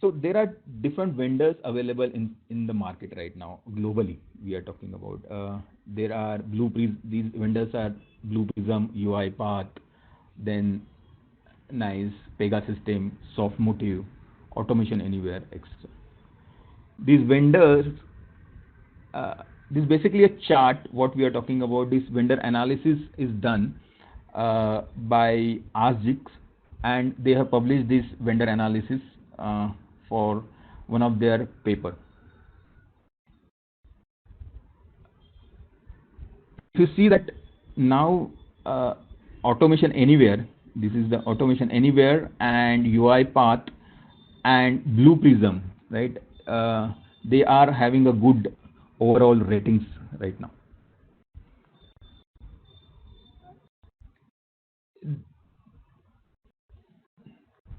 So there are different vendors available in the market right now globally. We are talking about there are Blue Prism. These vendors are Blue Prism, UiPath, then Nice, Pegasystem, Softmotive, Automation Anywhere, etc. These vendors, this is basically a chart. What we are talking about, this vendor analysis is done by AskGix, and they have published this vendor analysis for one of their paper. If you see that now, Automation Anywhere, this is the Automation Anywhere and UiPath and Blue Prism, right? They are having a good overall ratings right now.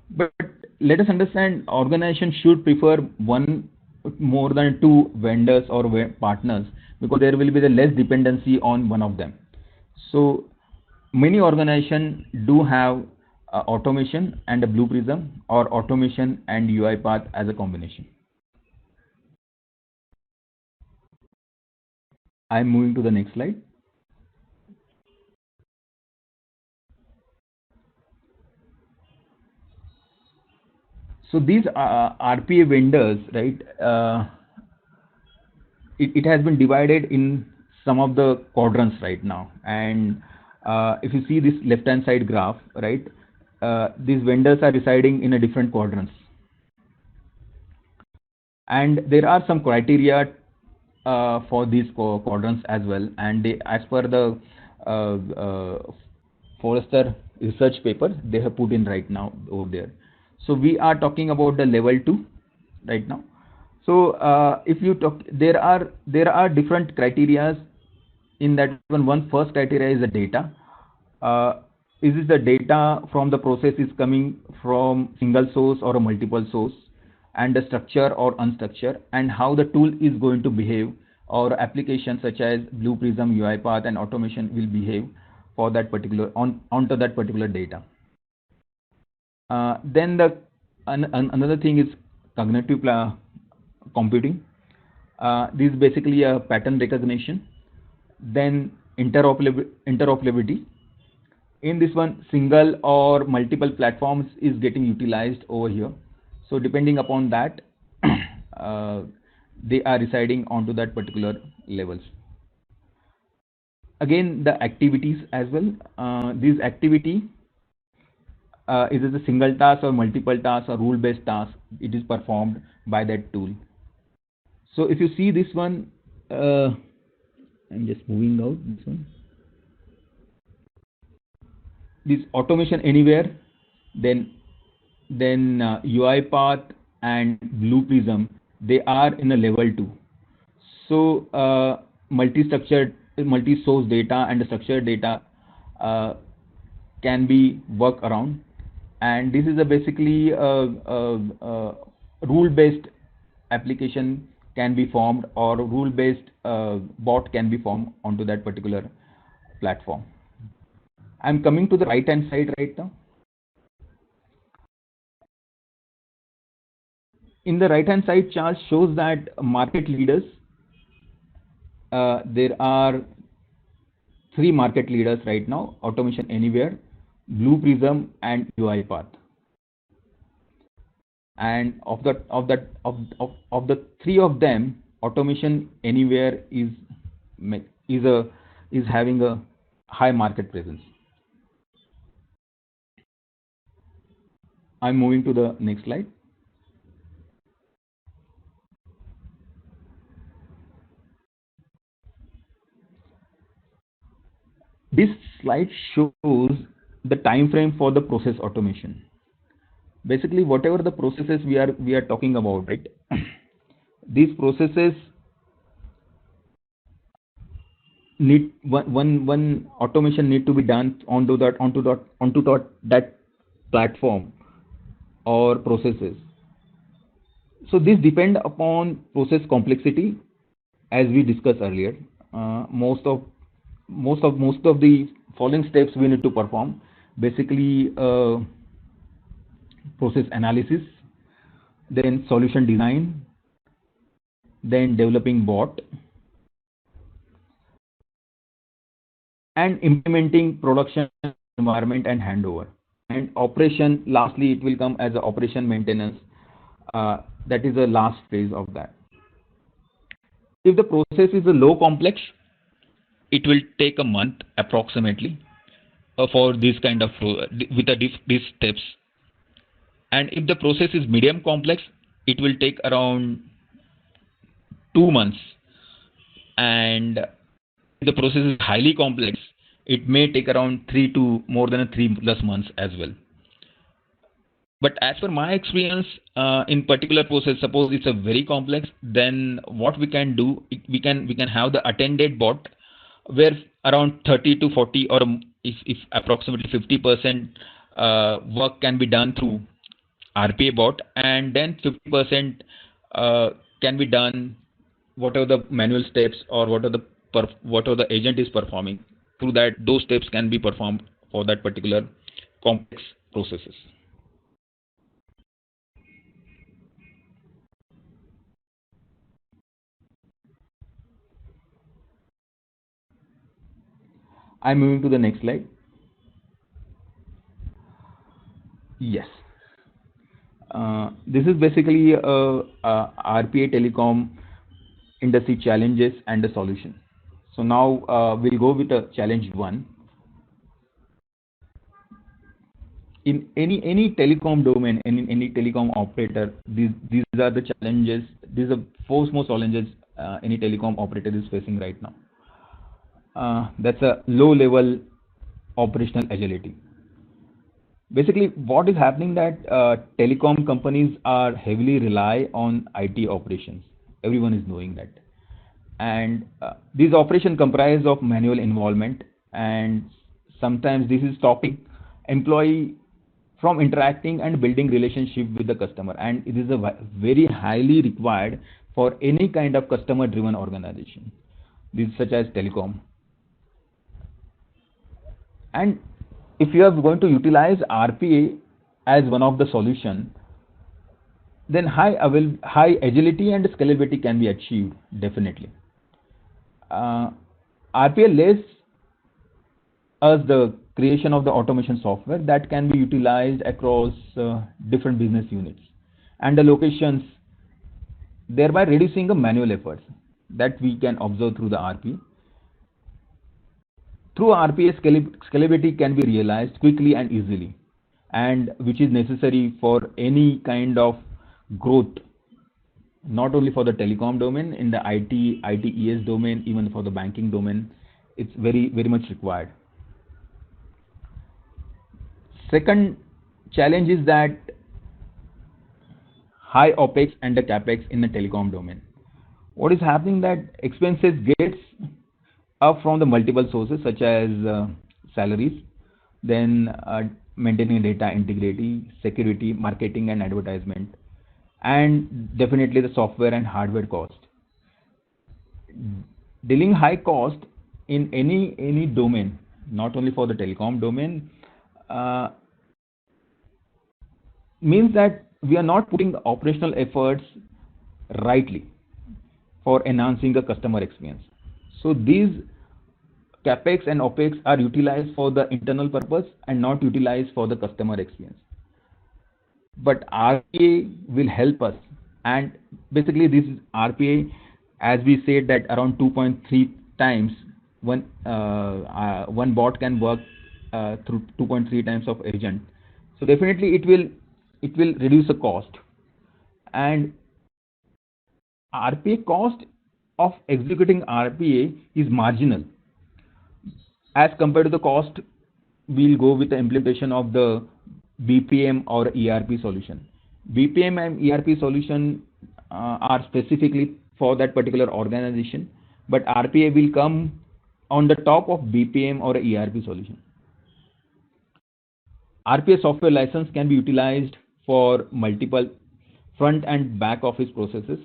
But let us understand, organization should prefer one more than two vendors or partners, because there will be the less dependency on one of them. So many organizations do have automation and a Blue Prism, or automation and UiPath as a combination. I'm moving to the next slide. So these RPA vendors, right? It has been divided in some of the quadrants right now, and if you see this left-hand side graph, right? These vendors are residing in a different quadrants, and there are some criteria for these quadrants as well, and they, as per the Forrester research paper, they have put in right now over there. So we are talking about the level 2 right now. So if you talk, there are different criterias in that one. One first criteria is the data. Is this the data from the process is coming from single source or a multiple source, and the structure or unstructured, and how the tool is going to behave, or applications such as Blue Prism, UiPath, and automation will behave for that particular onto that particular data. Then another thing is cognitive computing. This is basically a pattern recognition. Then interoperability. In this one, single or multiple platforms is getting utilized over here. So depending upon that, they are residing onto that particular levels. Again, the activities as well. This activity, is it a single task or multiple tasks or rule-based task? It is performed by that tool. So if you see this one, I'm just moving out this one. This Automation Anywhere, then UiPath and Blue Prism, they are in a level 2. So multi-structured, multi-source data and the structured data can be worked around, and this is a basically rule-based application can be formed, or rule-based bot can be formed onto that particular platform. I'm coming to the right-hand side right now. In the right-hand side chart shows that market leaders, there are 3 market leaders right now: Automation Anywhere, Blue Prism, and UiPath. And of the 3 of them, Automation Anywhere is having a high market presence. I'm moving to the next slide. This slide shows the time frame for the process automation. Basically, whatever the processes we are talking about, right? These processes need one automation need to be done onto that platform or processes. So this depend upon process complexity, as we discussed earlier. Most of the following steps we need to perform. Basically, process analysis, then solution design, then developing bot, and implementing production environment and handover. And operation, lastly, it will come as a operation maintenance. That is the last phase of that. If the process is a low complex, it will take a month approximately for this kind of with these steps. And if the process is medium complex, it will take around 2 months. And if the process is highly complex, it may take around more than 3+ months as well. But as per my experience, in particular process, suppose it's a very complex, then what we can do, we can have the attended bot, where around 30 to 40, or if approximately 50% work can be done through RPA bot, and then 50% can be done whatever the manual steps or whatever the agent is performing. Through that, those steps can be performed for that particular complex processes. I'm moving to the next slide. Yes. This is basically RPA telecom industry challenges and the solution. So now we'll go with the challenge one. In any telecom domain, any telecom operator, these are the challenges. These are four most challenges any telecom operator is facing right now. That's a low level operational agility. Basically, what is happening that telecom companies are heavily rely on IT operations. Everyone is knowing that, and these operations comprise of manual involvement, and sometimes this is stopping employee from interacting and building relationship with the customer, and it is a very highly required for any kind of customer driven organization, this such as telecom. And if you are going to utilize RPA as one of the solution, then high agility and scalability can be achieved definitely. RPA lets us the creation of the automation software that can be utilized across different business units and the locations, thereby reducing the manual efforts that we can observe through the RPA. Through RPA, scalability can be realized quickly and easily, and which is necessary for any kind of growth, not only for the telecom domain, in the ITES domain, even for the banking domain, it's very much required. Second challenge is that high OPEX and the CAPEX in the telecom domain. What is happening that expenses gets up from the multiple sources such as salaries, then maintaining data integrity, security, marketing and advertisement, and definitely the software and hardware cost. Dealing high cost in any domain, not only for the telecom domain, means that we are not putting the operational efforts rightly for enhancing the customer experience. So these CAPEX and OPEX are utilized for the internal purpose and not utilized for the customer experience. But RPA will help us, and basically this is RPA, as we said that around 2.3 times one bot can work through 2.3 times of agent. So definitely it will reduce the cost, and RPA cost of executing RPA is marginal as compared to the cost we'll go with the implementation of the BPM or ERP solution. BPM and ERP solution are specifically for that particular organization, but RPA will come on the top of BPM or ERP solution. RPA software license can be utilized for multiple front and back office processes.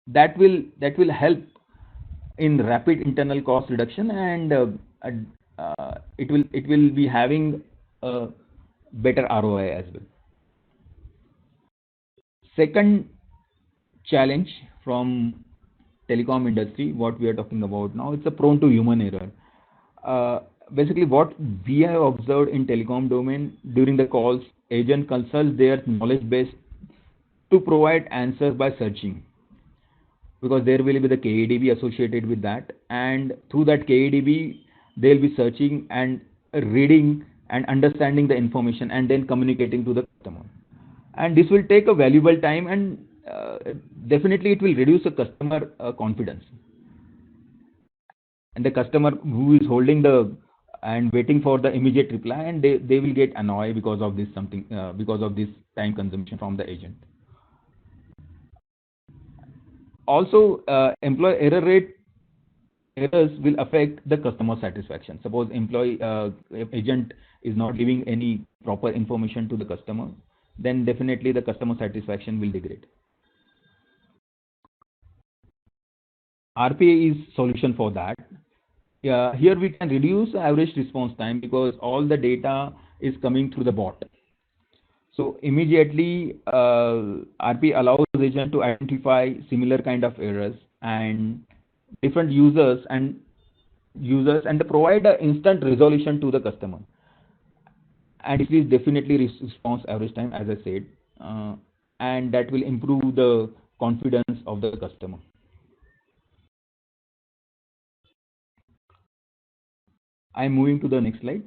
That will help in rapid internal cost reduction, and it will be having a better ROI as well. Second challenge from telecom industry, what we are talking about now, it's a prone to human error. Basically, what we have observed in telecom domain during the calls, agent consults their knowledge base to provide answers by searching, because there will be the KEDB associated with that, and through that KEDB they'll be searching and reading and understanding the information and then communicating to the customer. And this will take a valuable time, and definitely it will reduce the customer confidence, and the customer who is holding the and waiting for the immediate reply, and they will get annoyed because of this something, because of this time consumption from the agent. Also, employee error rate errors will affect the customer satisfaction. Suppose employee agent is not giving any proper information to the customer, then definitely the customer satisfaction will degrade. RPA is solution for that. Here we can reduce average response time because all the data is coming through the bot. So immediately RPA allows agent to identify similar kind of errors and different users and provide an instant resolution to the customer, and it is definitely response average time, as I said, and that will improve the confidence of the customer. I'm moving to the next slide.